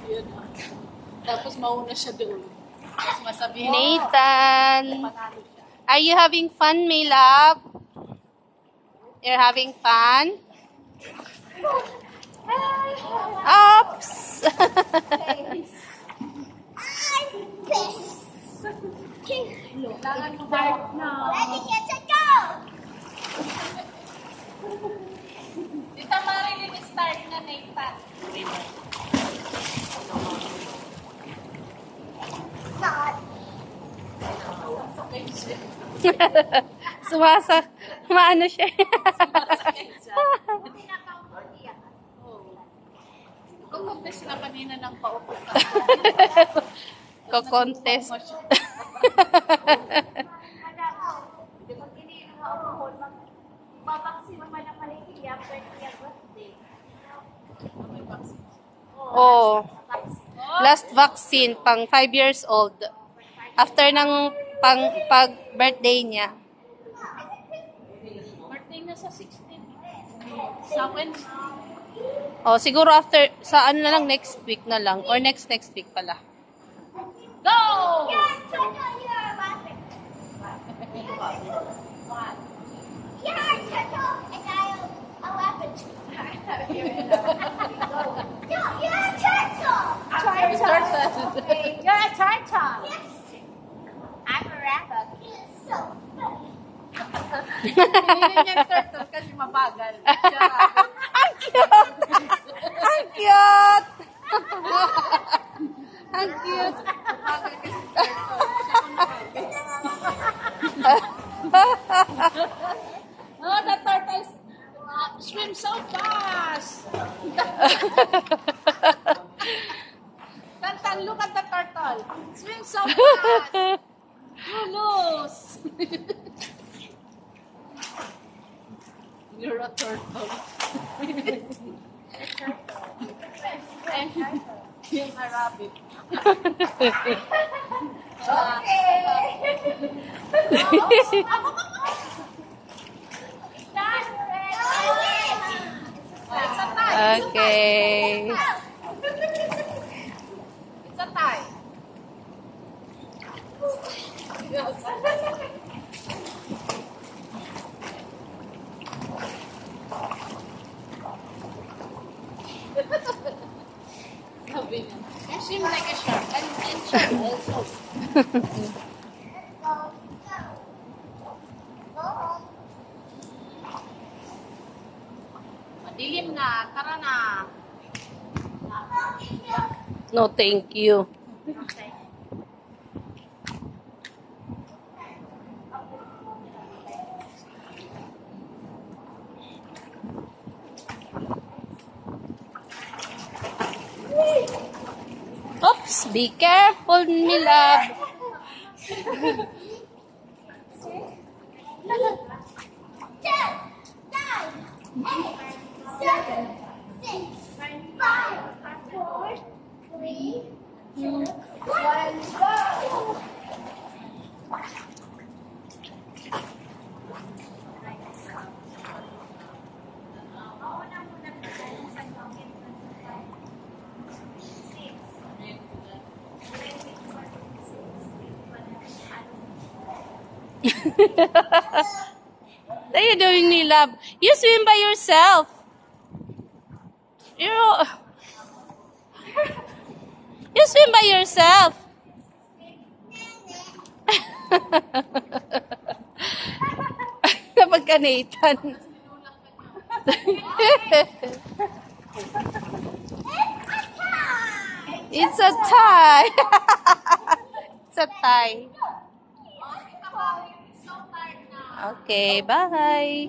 Yun. Tapos mauna siya doon. Tapos masabihin, Nathan! Are you having fun, my love? You're having fun? Oops! Dito marinig start na, Nathan. Maano siya. Kukontest na kanina ng paupo ka. Ko-contest. Oh. Last vaccine, pang 5 years old. After ng pag-birthday niya. Birthday na sa 16. Sa Wednesday. Oh, siguro after, sa ano na lang, next week na lang. Or next week pala. Go! You're a turtle. Yes. I'm a rabbit. So Hindi niya turtle kasi mabagal. Ang cute! Ang cute! Ang cute! Mabagal kasi turtle. Siya kung mabagal. Oh, the turtles swim so fast! Tantan, look at the turtle. Swim so fast! You lose! You're a turtle. And you're a rabbit. Okay. It's a tie. Sabi niya, you seem like a shark. And shark also. Madilim na. Tara na. No, thank you. Oops, be careful, my love. 7, 6, 5, 4, 3, 2, 1, go! What are you doing, my love? You swim by yourself. You swim by yourself. Napagka Nathan. It's a tie. It's a tie. Okay, bye.